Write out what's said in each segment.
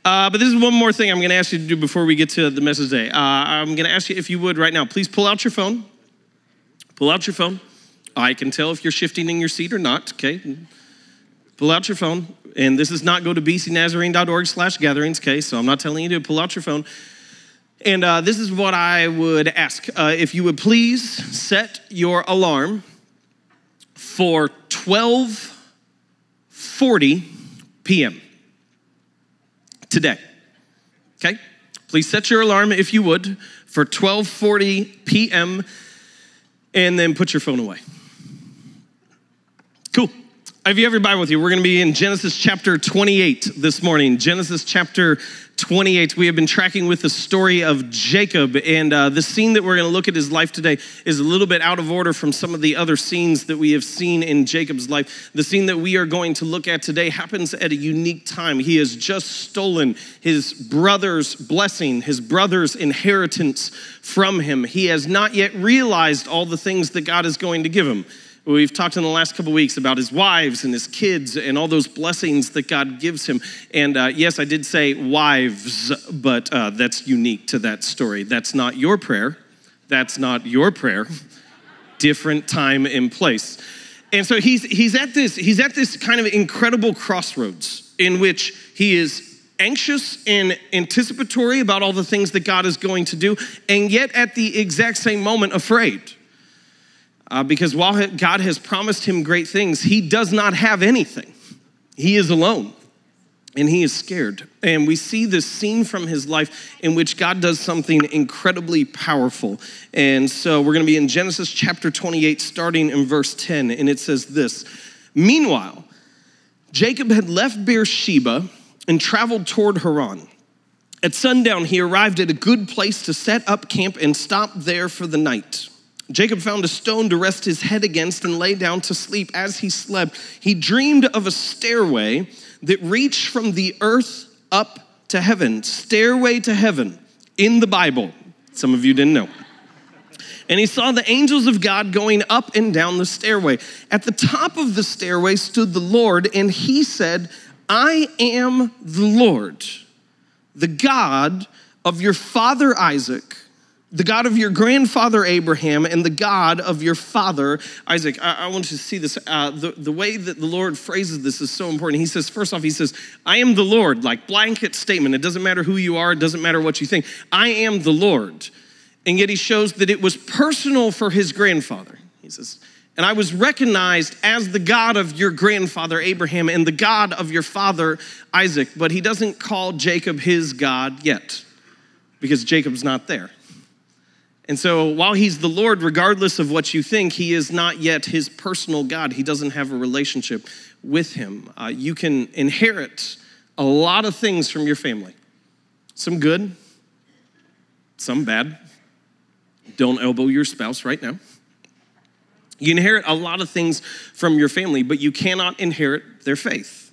But this is one more thing I'm going to ask you to do before we get to the message today. I'm going to ask you if you would right now, please pull out your phone. Pull out your phone. I can tell if you're shifting in your seat or not, okay? Pull out your phone. And this is not go to bcnazarene.org/gatherings, okay? So I'm not telling you to pull out your phone. And this is what I would ask. If you would please set your alarm for 12:40 p.m. today, okay? Please set your alarm, if you would, for 12:40 p.m. and then put your phone away. Cool. If you have your Bible with you, we're going to be in Genesis chapter 28 this morning. Genesis chapter 28. We have been tracking with the story of Jacob, and the scene that we're going to look at his life today is a little bit out of order from some of the other scenes that we have seen in Jacob's life. The scene that we are going to look at today happens at a unique time. He has just stolen his brother's blessing, his brother's inheritance from him. He has not yet realized all the things that God is going to give him. We've talked in the last couple weeks about his wives and his kids and all those blessings that God gives him. And yes, I did say wives, but that's unique to that story. That's not your prayer. That's not your prayer. Different time and place. And so he's at this kind of incredible crossroads in which he is anxious and anticipatory about all the things that God is going to do, and yet at the exact same moment afraid. Because while God has promised him great things, he does not have anything. He is alone, and he is scared. And we see this scene from his life in which God does something incredibly powerful. And so we're going to be in Genesis chapter 28, starting in verse 10, and it says this: Meanwhile, Jacob had left Beersheba and traveled toward Haran. At sundown, he arrived at a good place to set up camp and stop there for the night. Jacob found a stone to rest his head against and lay down to sleep. As he slept, he dreamed of a stairway that reached from the earth up to heaven. Stairway to heaven in the Bible. Some of you didn't know. And he saw the angels of God going up and down the stairway. At the top of the stairway stood the Lord, and he said, I am the Lord, the God of your father Isaac, the God of your grandfather Abraham, and the God of your father Isaac. I want you to see this. The way that the Lord phrases this is so important. He says, first off, he says, I am the Lord, like blanket statement. It doesn't matter who you are. It doesn't matter what you think. I am the Lord. And yet he shows that it was personal for his grandfather. He says, and I was recognized as the God of your grandfather Abraham and the God of your father Isaac. But he doesn't call Jacob his God yet, because Jacob's not there. And so while he's the Lord, regardless of what you think, he is not yet his personal God. He doesn't have a relationship with him. You can inherit a lot of things from your family. Some good, some bad. Don't elbow your spouse right now. You inherit a lot of things from your family, but you cannot inherit their faith.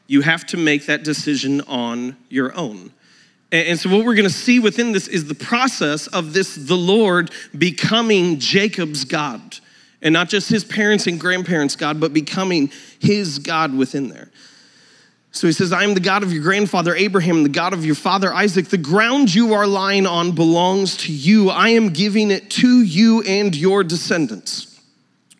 You have to make that decision on your own. And so what we're going to see within this is the process of the Lord becoming Jacob's God. And not just his parents and grandparents' God, but becoming his God within there. So he says, I am the God of your grandfather Abraham, the God of your father Isaac. The ground you are lying on belongs to you. I am giving it to you and your descendants.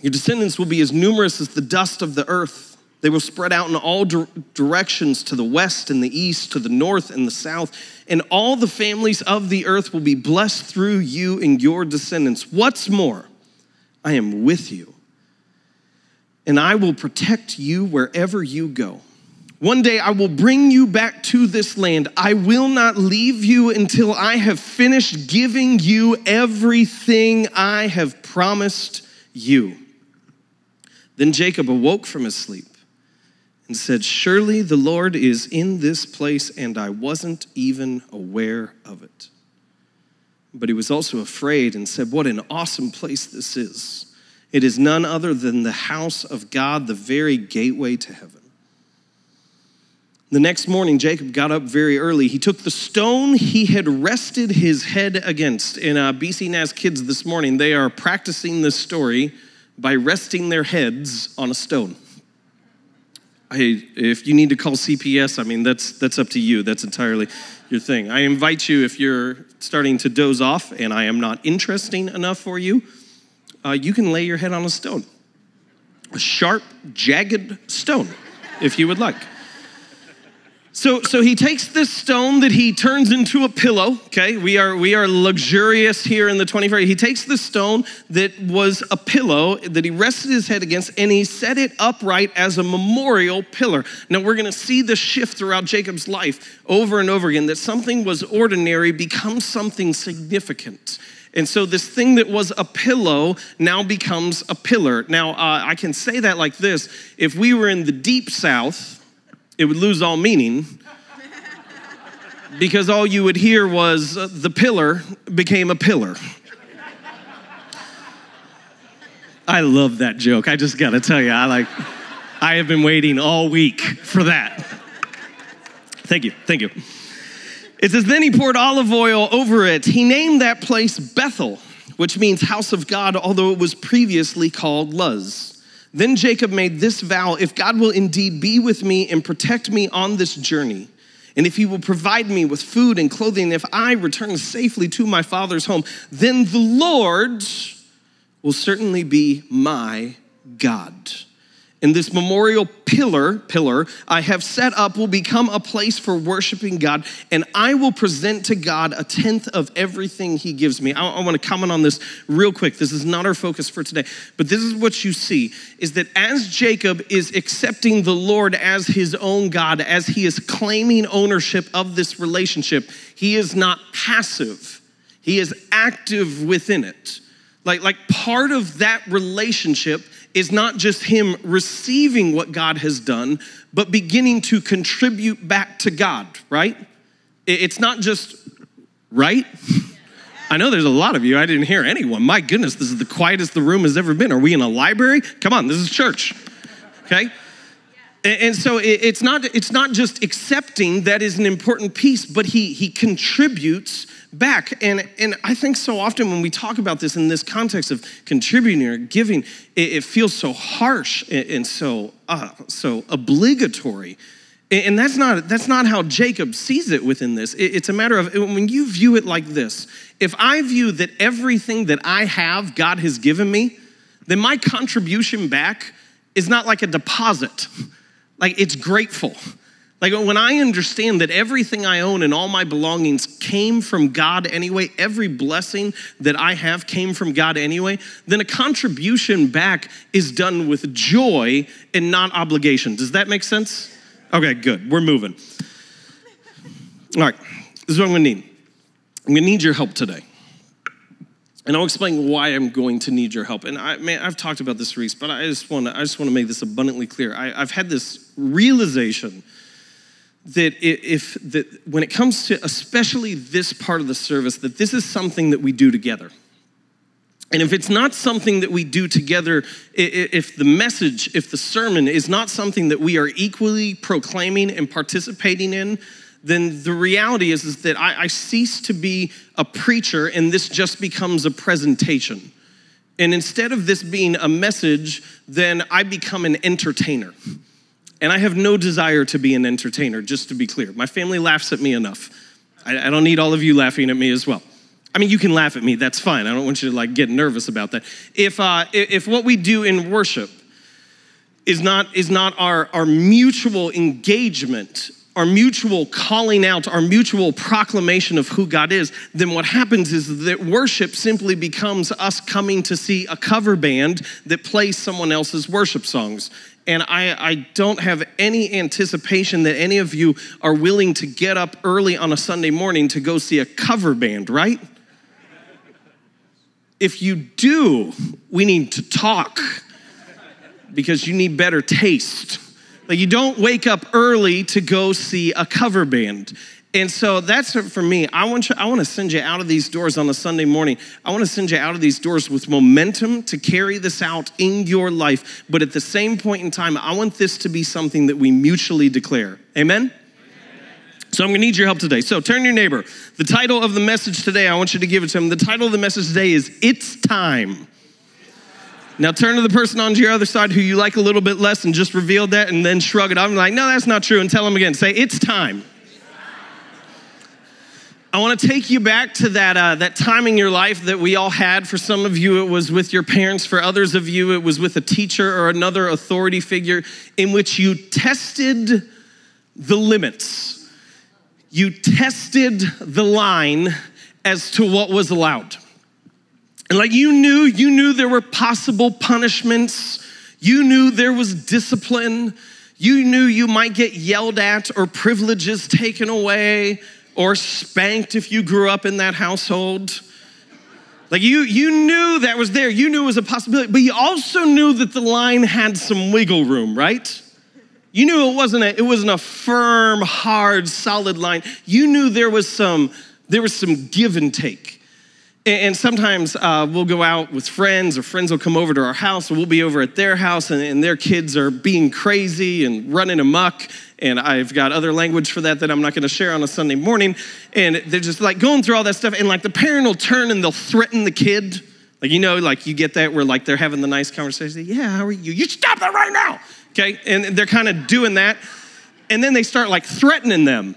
Your descendants will be as numerous as the dust of the earth. They will spread out in all directions, to the west and the east, to the north and the south. And all the families of the earth will be blessed through you and your descendants. What's more, I am with you, and I will protect you wherever you go. One day I will bring you back to this land. I will not leave you until I have finished giving you everything I have promised you. Then Jacob awoke from his sleep and said, surely the Lord is in this place, and I wasn't even aware of it. But he was also afraid and said, what an awesome place this is. It is none other than the house of God, the very gateway to heaven. The next morning, Jacob got up very early. He took the stone he had rested his head against. In BC Naz Kids this morning, they are practicing this story by resting their heads on a stone. if you need to call CPS, I mean, that's up to you. That's entirely your thing. I invite you, if you're starting to doze off and I am not interesting enough for you, you can lay your head on a stone. A sharp, jagged stone, if you would like. So he takes this stone that he turns into a pillow, okay? We are luxurious here in the 21st. He takes the stone that was a pillow that he rested his head against, and he set it upright as a memorial pillar. Now we're gonna see the shift throughout Jacob's life over and over again, that something was ordinary becomes something significant. And so this thing that was a pillow now becomes a pillar. Now, I can say that like this: if we were in the deep South, it would lose all meaning because all you would hear was the pillar became a pillar. I love that joke. I just gotta tell you, I have been waiting all week for that. Thank you. It says, then he poured olive oil over it. He named that place Bethel, which means house of God, although it was previously called Luz. Then Jacob made this vow: if God will indeed be with me and protect me on this journey, and if he will provide me with food and clothing, if I return safely to my father's home, then the Lord will certainly be my God. And this memorial pillar I have set up will become a place for worshiping God, and I will present to God 1/10 of everything he gives me. I want to comment on this real quick. This is not our focus for today, but this is what you see, is that as Jacob is accepting the Lord as his own God, as he is claiming ownership of this relationship, he is not passive. He is active within it. Like part of that relationship is not just him receiving what God has done, but beginning to contribute back to God, right? It's not just, right? I know there's a lot of you. I didn't hear anyone. My goodness, this is the quietest the room has ever been. Are we in a library? Come on, this is church, okay? And so it's not just accepting that is an important piece, but he contributes back. And I think so often when we talk about this in this context of contributing or giving, it feels so harsh and so obligatory. And that's not how Jacob sees it within this. It's a matter of, when you view it like this: if I view that everything that I have, God has given me, then my contribution back is not like a deposit. Like, it's grateful. Like, when I understand that everything I own and all my belongings came from God anyway, every blessing that I have came from God anyway, then a contribution back is done with joy and not obligation. Does that make sense? Okay, good. We're moving. All right, this is what I'm gonna need. I'm gonna need your help today. And I'll explain why I'm going to need your help. And I've talked about this, Reese, but I just want to make this abundantly clear. I've had this realization that when it comes to especially this part of the service, that this is something that we do together. And if it's not something that we do together, if the sermon is not something that we are equally proclaiming and participating in, then the reality is that I cease to be a preacher and this just becomes a presentation. And instead of this being a message, then I become an entertainer. And I have no desire to be an entertainer, just to be clear. My family laughs at me enough. I don't need all of you laughing at me as well. I mean, you can laugh at me, that's fine. I don't want you to get nervous about that. If what we do in worship is not our mutual engagement, our mutual calling out, our mutual proclamation of who God is, then what happens is that worship simply becomes us coming to see a cover band that plays someone else's worship songs. And I don't have any anticipation that any of you are willing to get up early on a Sunday morning to go see a cover band, right? If you do, we need to talk because you need better taste. Like, you don't wake up early to go see a cover band. And so that's for me. I want to send you out of these doors on a Sunday morning. I want to send you out of these doors with momentum to carry this out in your life. But at the same point in time, I want this to be something that we mutually declare. Amen? So I'm going to need your help today. So turn to your neighbor. The title of the message today, I want you to give it to him. The title of the message today is It's Time. Now turn to the person on your other side who you like a little bit less and just revealed that, and then shrug it off and like, no, that's not true, and tell them again. Say, it's time. I want to take you back to that time in your life that we all had. For some of you, it was with your parents. For others of you, it was with a teacher or another authority figure in which you tested the limits. You tested the line as to what was allowed. And like you knew there were possible punishments. You knew there was discipline. You knew you might get yelled at or privileges taken away or spanked if you grew up in that household. Like you knew that was there. You knew it was a possibility, but you also knew that the line had some wiggle room, right? You knew it wasn't a firm, hard, solid line. You knew there was some give and take. And sometimes we'll go out with friends, or friends will come over to our house, and we'll be over at their house, and their kids are being crazy and running amok. And I've got other language for that I'm not going to share on a Sunday morning. And they're just like going through all that stuff. And like the parent will turn and they'll threaten the kid. Like, you know, like you get that where like they're having the nice conversation. Yeah, how are you? You stop that right now. Okay. And they're kind of doing that. And then they start like threatening them.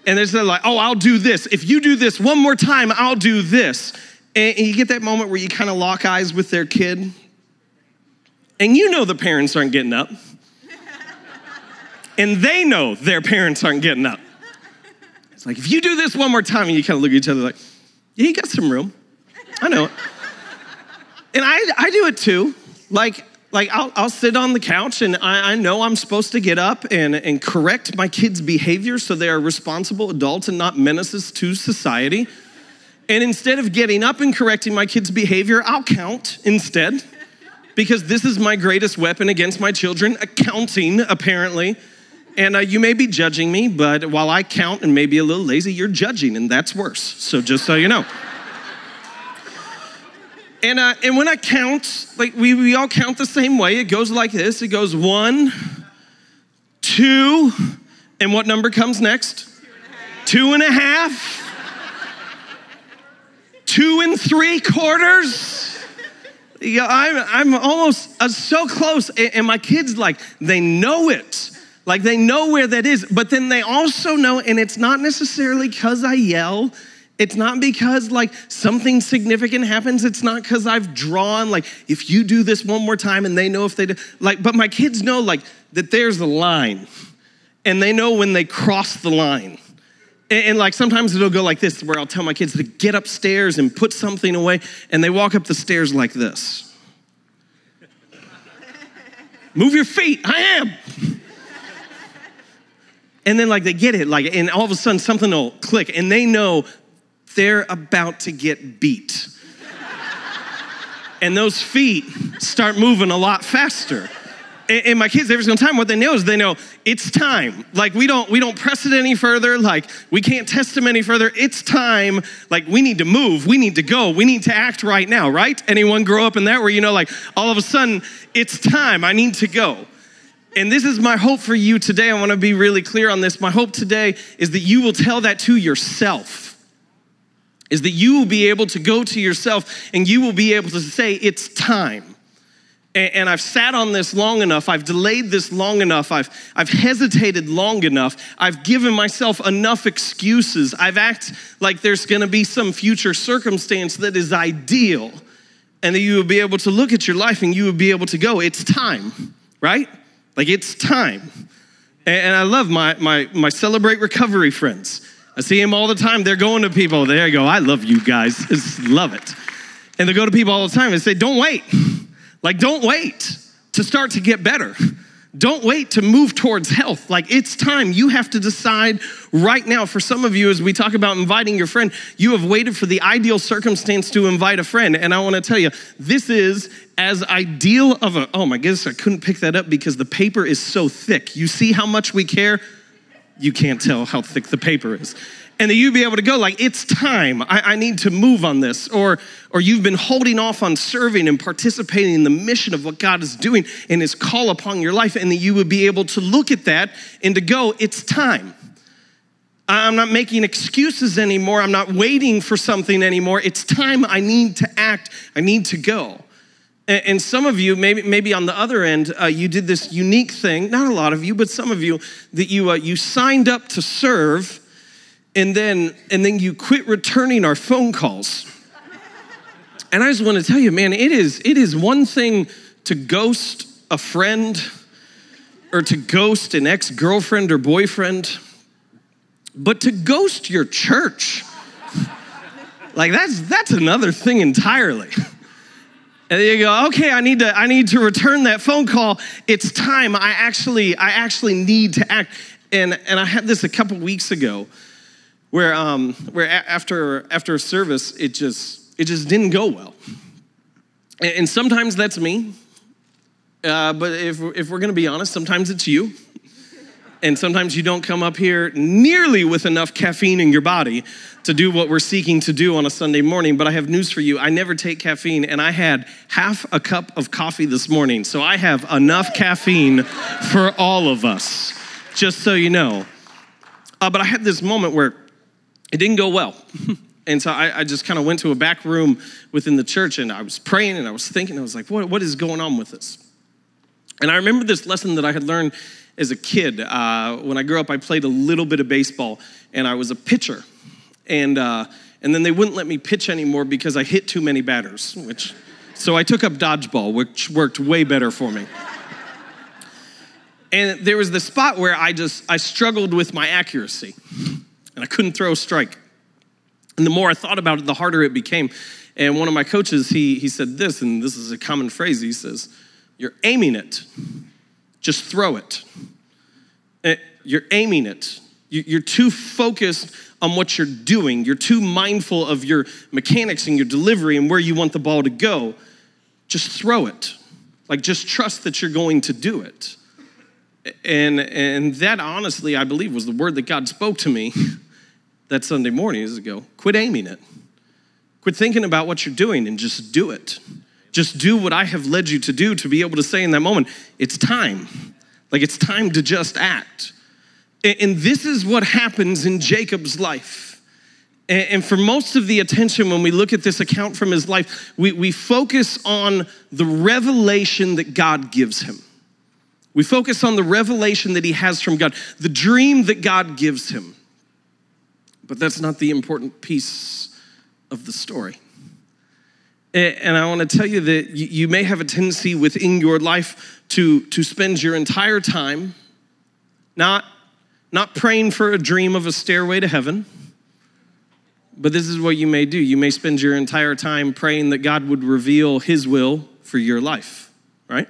And they're like, oh, I'll do this. If you do this one more time, I'll do this. And you get that moment where you kind of lock eyes with their kid. And you know the parents aren't getting up. And they know their parents aren't getting up. It's like, if you do this one more time, and you kind of look at each other like, yeah, you got some room. I know it. And I do it too. Like I'll sit on the couch, and I know I'm supposed to get up and correct my kids' behavior so they are responsible adults and not menaces to society. And instead of getting up and correcting my kids' behavior, I'll count instead. Because this is my greatest weapon against my children, accounting, apparently. And you may be judging me, but while I count and may be a little lazy, you're judging, and that's worse. So just so you know. And when I count, like we all count the same way. It goes like this. It goes 1, 2, and what number comes next? 2.5. 2 3/4. Yeah, I'm almost so close. And my kids, like, they know it. Like, they know where that is. But then they also know, and it's not necessarily because I yell. It's not because, like, something significant happens. It's not because I've drawn, like, if you do this one more time, and they know if they do. Like, but my kids know, like, that there's a line. And they know when they cross the line. And like, sometimes it'll go like this, where I'll tell my kids to get upstairs and put something away. And they walk up the stairs like this. Move your feet, I am. And then like they get it, like, and all of a sudden something will click, and they know they're about to get beat. And those feet start moving a lot faster. And my kids, every single time, what they know is they know it's time. Like, we don't press it any further. Like, we can't test them any further. It's time. Like, we need to move. We need to go. We need to act right now, right? Anyone grow up in that where you know, like, all of a sudden, it's time. I need to go. And this is my hope for you today. I want to be really clear on this. My hope today is that you will tell that to yourself. Is that you will be able to go to yourself and you will be able to say, it's time. And I've sat on this long enough. I've delayed this long enough. I've hesitated long enough. I've given myself enough excuses. I've acted like there's going to be some future circumstance that is ideal. And that you will be able to look at your life and you will be able to go, it's time, right? Like, it's time. And I love my Celebrate Recovery friends. I see them all the time. They're going to people. There you go. I love you guys. Just love it. And they go to people all the time and say, don't wait. Like, don't wait to start to get better. Don't wait to move towards health. Like, it's time. You have to decide right now. For some of you, as we talk about inviting your friend, you have waited for the ideal circumstance to invite a friend. And I want to tell you, this is as ideal of a, oh my goodness, I couldn't pick that up because the paper is so thick. You see how much we care? You can't tell how thick the paper is. And that you'd be able to go like, it's time, I need to move on this. Or you've been holding off on serving and participating in the mission of what God is doing and his call upon your life, and that you would be able to look at that and to go, it's time. I'm not making excuses anymore. I'm not waiting for something anymore. It's time. I need to act. I need to go. And some of you, maybe on the other end, you did this unique thing, not a lot of you, but some of you, that you signed up to serve, and then you quit returning our phone calls. And I just want to tell you, man, it is one thing to ghost a friend or to ghost an ex-girlfriend or boyfriend, but to ghost your church, like that's another thing entirely. And you go, okay, I need to return that phone call. It's time. I actually need to act. And I had this a couple weeks ago, where after a service, it just didn't go well. And sometimes that's me. But if we're gonna be honest, sometimes it's you. And sometimes you don't come up here nearly with enough caffeine in your body to do what we're seeking to do on a Sunday morning. But I have news for you. I never take caffeine, and I had half a cup of coffee this morning. So I have enough caffeine for all of us, just so you know. But I had this moment where it didn't go well. And so I just kind of went to a back room within the church, and I was praying, and I was thinking, I was like, what is going on with this? And I remember this lesson that I had learned as a kid. When I grew up, I played a little bit of baseball, and I was a pitcher. And then they wouldn't let me pitch anymore because I hit too many batters, so I took up dodgeball, which worked way better for me. And there was this spot where I struggled with my accuracy, and I couldn't throw a strike. And the more I thought about it, the harder it became. And one of my coaches, he said this, and this is a common phrase. He says, "You're aiming it. Just throw it." You're aiming it. You're too focused on what you're doing. You're too mindful of your mechanics and your delivery and where you want the ball to go. Just throw it. Like, just trust that you're going to do it. And that, honestly, I believe, was the word that God spoke to me that Sunday morning years ago. Quit aiming it. Quit thinking about what you're doing and just do it. Just do what I have led you to do, to be able to say in that moment, it's time. Like, it's time to just act. And this is what happens in Jacob's life. And for most of the attention, when we look at this account from his life, we focus on the revelation that God gives him. We focus on the revelation that he has from God, the dream that God gives him. But that's not the important piece of the story. And I want to tell you that you may have a tendency within your life to spend your entire time not praying for a dream of a stairway to heaven, but this is what you may do. You may spend your entire time praying that God would reveal his will for your life, right?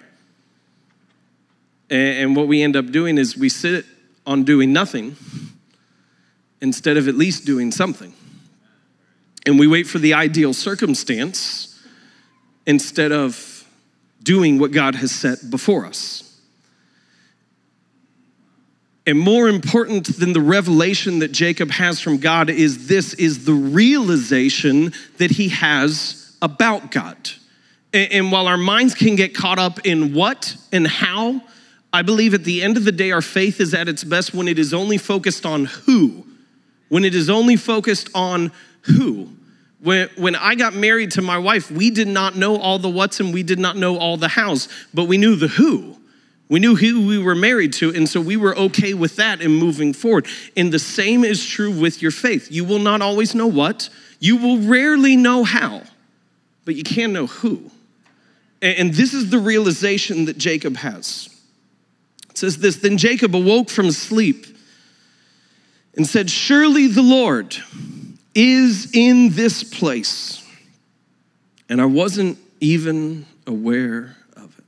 And what we end up doing is we sit on doing nothing instead of at least doing something. And we wait for the ideal circumstance instead of doing what God has set before us. And more important than the revelation that Jacob has from God is the realization that he has about God. And while our minds can get caught up in what and how, I believe at the end of the day, our faith is at its best when it is only focused on who. When it is only focused on who. When I got married to my wife, we did not know all the what's and we did not know all the hows, but we knew the who. We knew who we were married to, and so we were okay with that and moving forward. And the same is true with your faith. You will not always know what. You will rarely know how, but you can know who. And this is the realization that Jacob has. It says this, "Then Jacob awoke from sleep and said, 'Surely the Lord is in this place, and I wasn't even aware of it.'"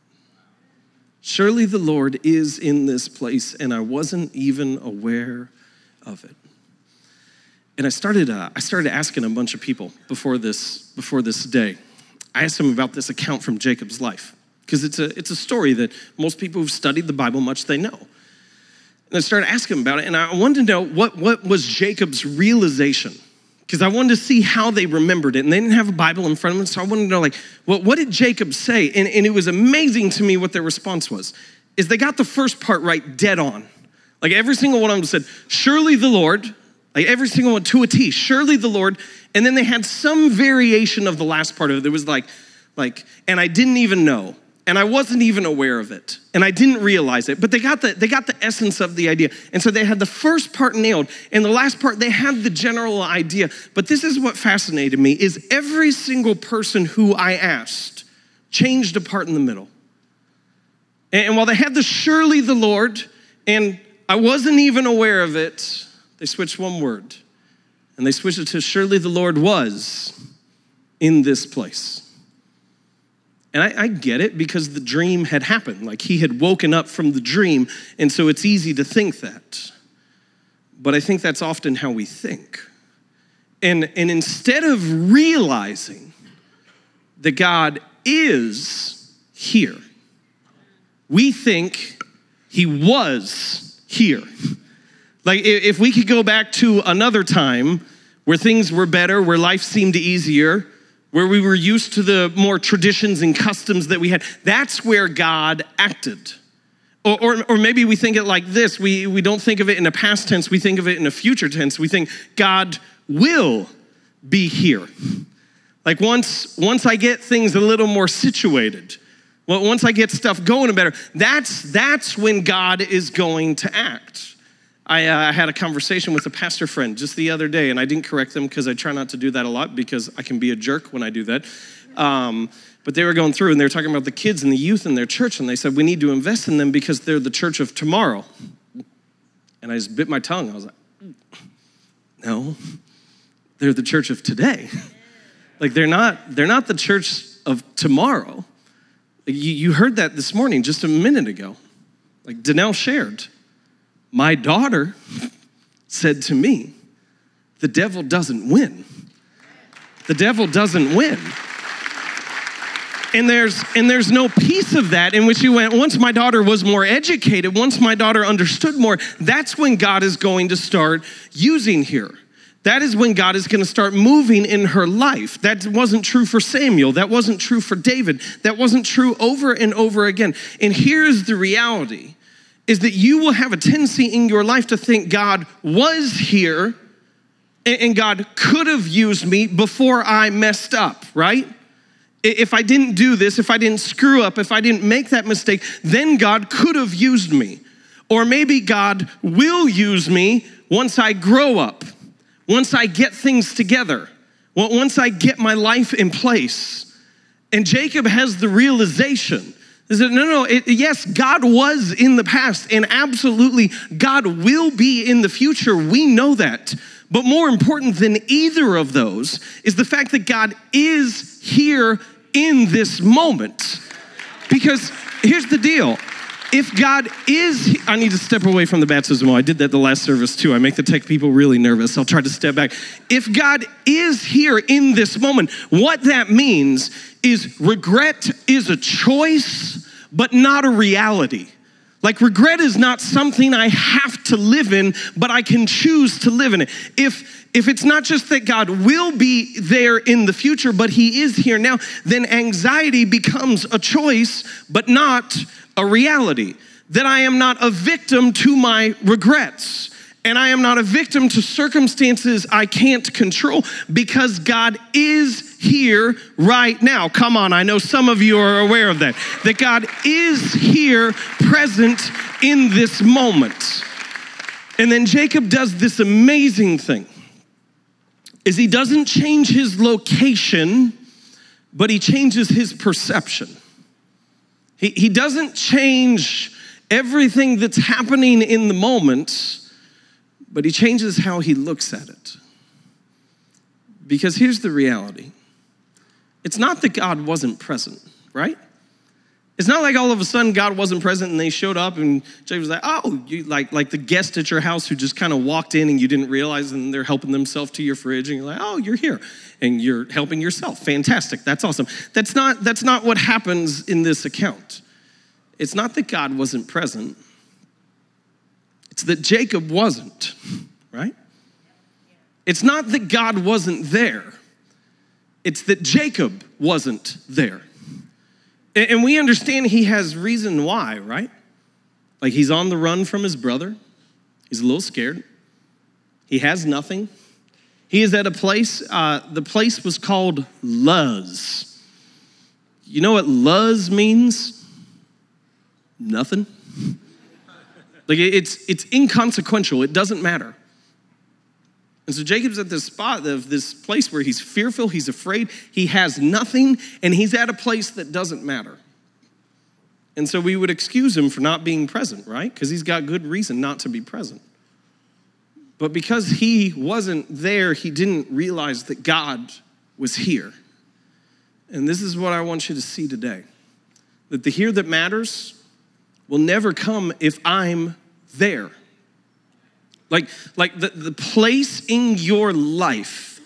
Surely the Lord is in this place, and I wasn't even aware of it. And I started asking a bunch of people before this day. I asked them about this account from Jacob's life, because it's a story that most people who've studied the Bible much, they know. And I started asking them about it, and I wanted to know what was Jacob's realization, because I wanted to see how they remembered it. And they didn't have a Bible in front of them, so I wanted to know, like, what did Jacob say? And it was amazing to me what their response was, is they got the first part right dead on. Like, every single one of them said, "Surely the Lord," like every single one to a T, "Surely the Lord." And then they had some variation of the last part of it. There was like, And I didn't even know. And I wasn't even aware of it. And I didn't realize it. But they got the essence of the idea. And so they had the first part nailed. And the last part, they had the general idea. But this is what fascinated me, is every single person who I asked changed a part in the middle. And while they had the surely the Lord, and I wasn't even aware of it, they switched one word. And they switched it to surely the Lord was in this place. And I get it, because the dream had happened. Like, he had woken up from the dream, and so it's easy to think that. But I think that's often how we think. And instead of realizing that God is here, we think he was here. Like, if we could go back to another time where things were better, where life seemed easier, where we were used to the more traditions and customs that we had, that's where God acted. Or maybe we think it like this. We don't think of it in a past tense. We think of it in a future tense. We think God will be here. Like, once I get things a little more situated, once I get stuff going better, that's when God is going to act. I had a conversation with a pastor friend just the other day, and I didn't correct them because I try not to do that a lot, because I can be a jerk when I do that. But they were going through, and they were talking about the kids and the youth in their church, and they said, we need to invest in them because they're the church of tomorrow. And I just bit my tongue. I was like, no, they're the church of today. Like, they're not the church of tomorrow. You heard that this morning, just a minute ago. Like Danelle shared. My daughter said to me, the devil doesn't win. The devil doesn't win. And there's no piece of that in which you went, once my daughter was more educated, once my daughter understood more, that's when God is going to start using her. That is when God is going to start moving in her life. That wasn't true for Samuel. That wasn't true for David. That wasn't true over and over again. And here's the reality, is that you will have a tendency in your life to think God was here and God could have used me before I messed up, right? If I didn't do this, if I didn't screw up, if I didn't make that mistake, then God could have used me. Or maybe God will use me once I grow up, once I get things together, once I get my life in place. And Jacob has the realization is that yes, God was in the past, and absolutely God will be in the future. We know that. But more important than either of those is the fact that God is here in this moment. Because here's the deal. If God is, I need to step away from the baptismal. I did that the last service too. I make the tech people really nervous. I'll try to step back. If God is here in this moment, what that means is regret is a choice, but not a reality. Like, regret is not something I have to live in, but I can choose to live in it. If it's not just that God will be there in the future, but he is here now, then anxiety becomes a choice, but not a reality. That I am not a victim to my regrets. And I am not a victim to circumstances I can't control, because God is here right now. Come on, I know some of you are aware of that. That God is here, present in this moment. And then Jacob does this amazing thing, is he doesn't change his location, but he changes his perception. He doesn't change everything that's happening in the moment, but he changes how he looks at it. Because here's the reality. It's not that God wasn't present, right? It's not like all of a sudden God wasn't present and they showed up and Jacob was like, oh, you like the guest at your house who just kind of walked in and you didn't realize, and they're helping themselves to your fridge and you're like, oh, you're here and you're helping yourself. Fantastic, that's awesome. That's not what happens in this account. It's not that God wasn't present. It's that Jacob wasn't, right? It's not that God wasn't there. It's that Jacob wasn't there. And we understand he has reason why, right? Like, he's on the run from his brother. He's a little scared. He has nothing. He is at a place, the place was called Luz. You know what luz means? Nothing. Like it's inconsequential. It doesn't matter. And so Jacob's at this spot of this place where he's fearful, he's afraid, he has nothing, and he's at a place that doesn't matter. And so we would excuse him for not being present, right? Because he's got good reason not to be present. But because he wasn't there, he didn't realize that God was here. And this is what I want you to see today. That the here that matters will never come if I'm there. Like the place in your life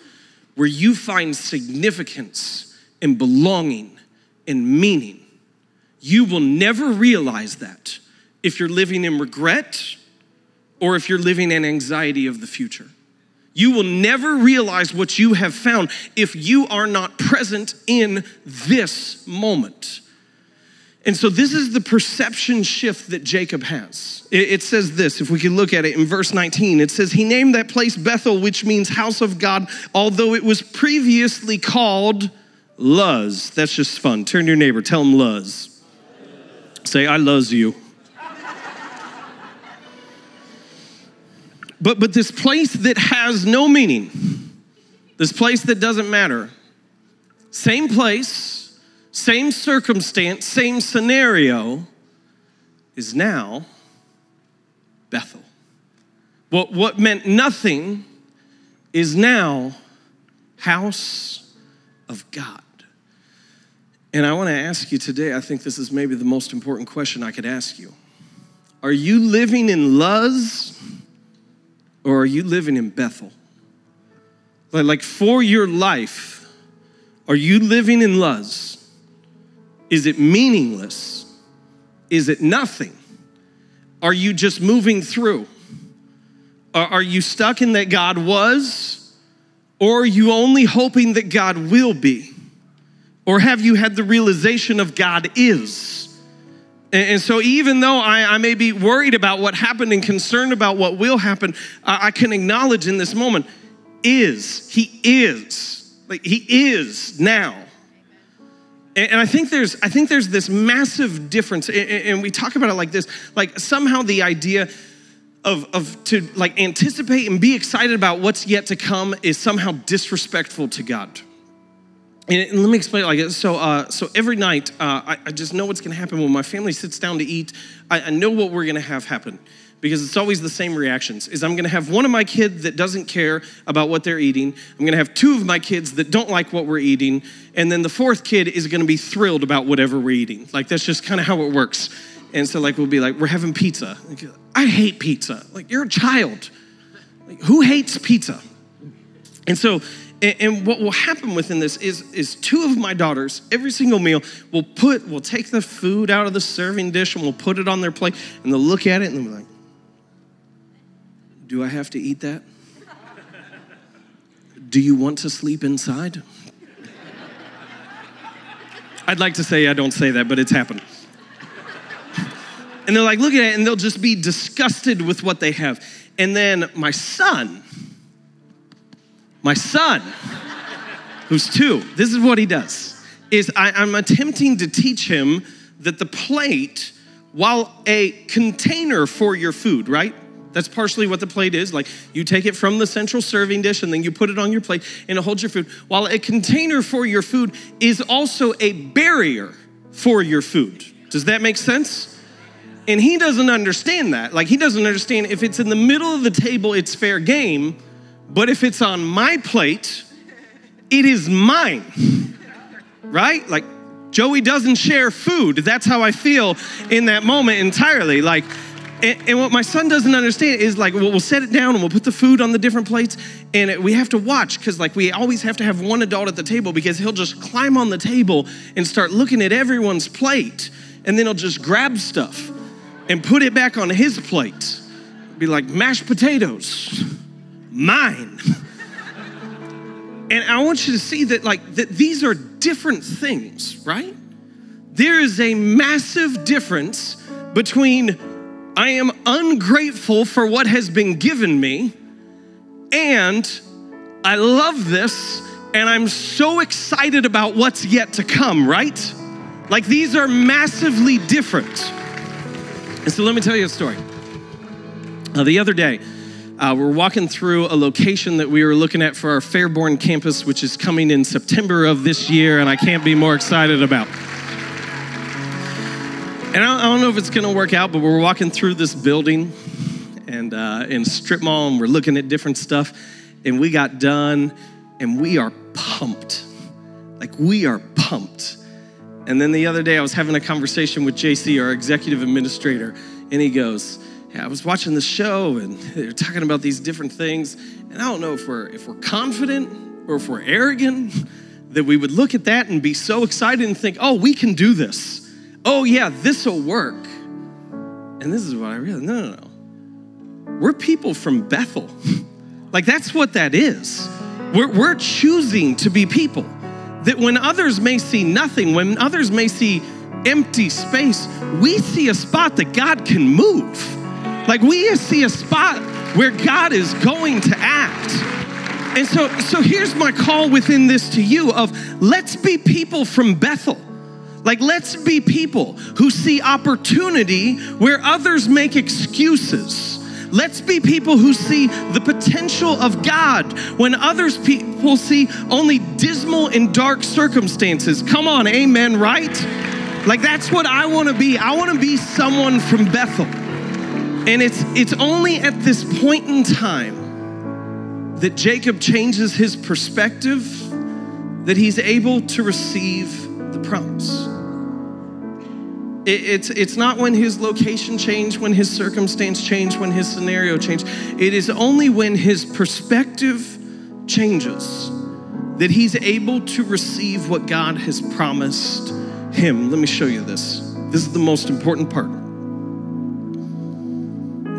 where you find significance and belonging and meaning, you will never realize that if you're living in regret or if you're living in anxiety of the future. You will never realize what you have found if you are not present in this moment. And so this is the perception shift that Jacob has. It says this, if we can look at it in verse 19, it says, he named that place Bethel, which means house of God, although it was previously called Luz. That's just fun. Turn to your neighbor, tell him Luz. Say, I loves you. But this place that has no meaning, this place that doesn't matter, same place, same circumstance, same scenario, is now Bethel. What meant nothing is now house of God. And I want to ask you today, I think this is maybe the most important question I could ask you. Are you living in Luz? Or are you living in Bethel? Like for your life, are you living in Luz? Is it meaningless? Is it nothing? Are you just moving through? Are you stuck in that God was? Or are you only hoping that God will be? Or have you had the realization of God is? And so even though I may be worried about what happened and concerned about what will happen, I can acknowledge in this moment, he is. Like he is now. And I think there's this massive difference, and we talk about it like this, like somehow the idea of to like anticipate and be excited about what's yet to come is somehow disrespectful to God. And let me explain it like this. So every night, I just know what's going to happen when my family sits down to eat. I know what we're going to have happen because it's always the same reactions. Is I'm going to have one of my kids that doesn't care about what they're eating. I'm going to have two of my kids that don't like what we're eating. And then the fourth kid is going to be thrilled about whatever we're eating. Like that's just kind of how it works. And so like we'll be like, we're having pizza. Like, I hate pizza. Like you're a child. Like, who hates pizza? And so... And what will happen within this is two of my daughters, every single meal, will take the food out of the serving dish and we'll put it on their plate and they'll look at it and they'll be like, do I have to eat that? Do you want to sleep inside? I'd like to say I don't say that, but it's happened. And they're like, look at it, and they'll just be disgusted with what they have. And then my son, who's 2, this is what he does, is I'm attempting to teach him that the plate, while a container for your food, right? That's partially what the plate is. Like you take it from the central serving dish and then you put it on your plate and it holds your food. While a container for your food is also a barrier for your food. Does that make sense? And he doesn't understand that. Like he doesn't understand if it's in the middle of the table, it's fair game. But if it's on my plate, it is mine, right? Like Joey doesn't share food. That's how I feel in that moment entirely. Like, and what my son doesn't understand is like, we'll set it down and we'll put the food on the different plates and we have to watch because like we always have to have one adult at the table because he'll just climb on the table and start looking at everyone's plate and then he'll just grab stuff and put it back on his plate. Be like mashed potatoes. Mine. And I want you to see that that these are different things, right? There is a massive difference between I am ungrateful for what has been given me and I love this and I'm so excited about what's yet to come, right? Like these are massively different. And so let me tell you a story. The other day, we're walking through a location that we were looking at for our Fairborn campus, which is coming in September of this year, and I can't be more excited about. And I don't know if it's gonna work out, but we're walking through this building and in strip mall, and we're looking at different stuff, and we got done, and we are pumped. Like we are pumped. And then the other day I was having a conversation with JC, our executive administrator, and he goes, I was watching the show and they're talking about these different things, and I don't know if we're confident or if we're arrogant that we would look at that and be so excited and think, oh, we can do this. Oh yeah, this will work. And this is what I realized, no. We're people from Bethel. Like that's what that is. We're choosing to be people that when others may see nothing, when others may see empty space, we see a spot that God can move. Like we see a spot where God is going to act. And so here's my call within this to you of let's be people from Bethel. Like let's be people who see opportunity where others make excuses. Let's be people who see the potential of God when others people see only dismal and dark circumstances. Come on, amen, right? Like that's what I want to be. I want to be someone from Bethel. And it's only at this point in time that Jacob changes his perspective that he's able to receive the promise. It's not when his location changed, when his circumstance changed, when his scenario changed. It is only when his perspective changes that he's able to receive what God has promised him. Let me show you this. This is the most important part.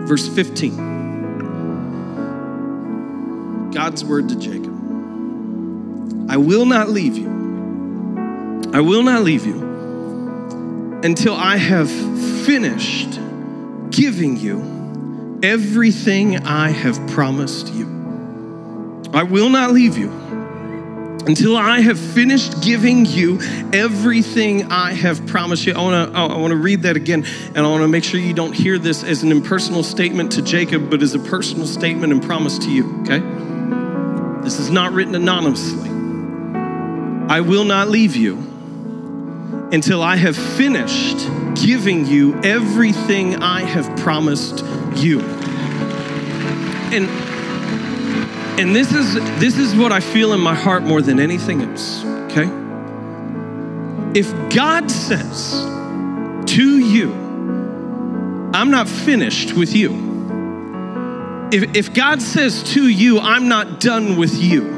Verse 15. God's word to Jacob. I will not leave you. I will not leave you until I have finished giving you everything I have promised you. I will not leave you until I have finished giving you everything I have promised you. I want to read that again, and I want to make sure you don't hear this as an impersonal statement to Jacob, but as a personal statement and promise to you, okay? This is not written anonymously. I will not leave you until I have finished giving you everything I have promised you. And this is what I feel in my heart more than anything else, okay? If God says to you, I'm not finished with you. If God says to you, I'm not done with you.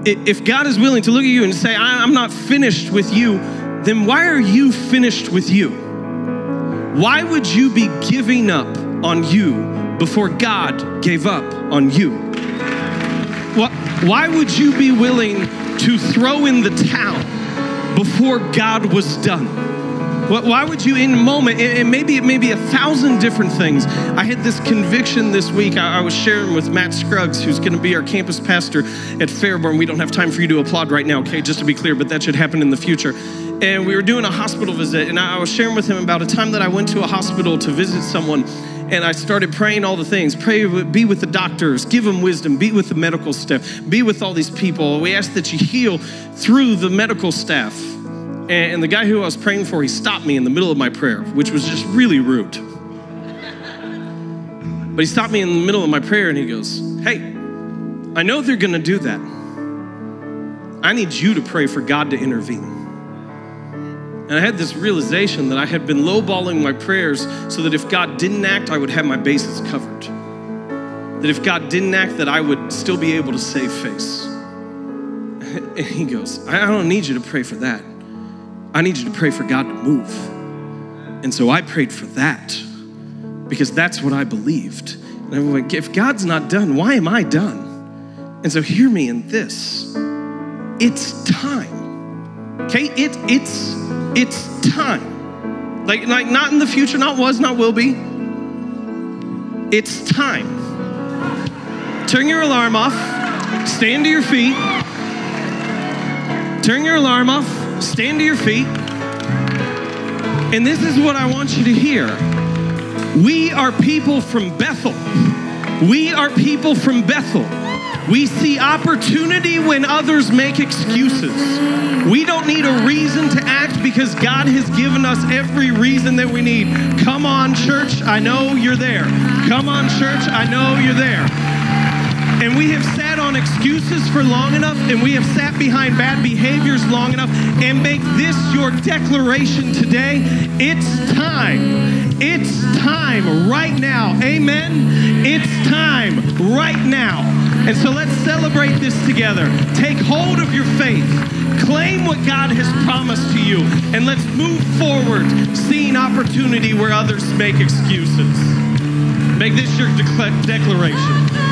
If God is willing to look at you and say, I'm not finished with you, then why are you finished with you? Why would you be giving up on you before God gave up on you? Why would you be willing to throw in the towel before God was done? Why would you in a moment, it may be 1,000 different things. I had this conviction this week. I was sharing with Matt Scruggs, who's gonna be our campus pastor at Fairborn. We don't have time for you to applaud right now, okay, just to be clear, but that should happen in the future. And we were doing a hospital visit, and I was sharing with him about a time that I went to a hospital to visit someone, and I started praying all the things. Pray, be with the doctors, give them wisdom, be with the medical staff, be with all these people. We ask that you heal through the medical staff. And the guy who I was praying for, he stopped me in the middle of my prayer, which was just really rude. But he stopped me in the middle of my prayer and he goes, hey, I know they're gonna do that. I need you to pray for God to intervene. And I had this realization that I had been lowballing my prayers so that if God didn't act, I would have my bases covered. That if God didn't act, that I would still be able to save face. And he goes, I don't need you to pray for that. I need you to pray for God to move. And so I prayed for that because that's what I believed. And I'm like, if God's not done, why am I done? And so hear me in this. It's time. Okay, it's time. Like not in the future, not was, not will be. It's time. Turn your alarm off. Stand to your feet. Turn your alarm off. Stand to your feet. And this is what I want you to hear. We are people from Bethel. We are people from Bethel. We see opportunity when others make excuses. We don't need a reason to act because God has given us every reason that we need. Come on, church, I know you're there. Come on, church, I know you're there. And we have sat on excuses for long enough, and we have sat behind bad behaviors long enough, and make this your declaration today. It's time. It's time right now. Amen? It's time right now. And so let's celebrate this together. Take hold of your faith. Claim what God has promised to you. And let's move forward, seeing opportunity where others make excuses. Make this your declaration.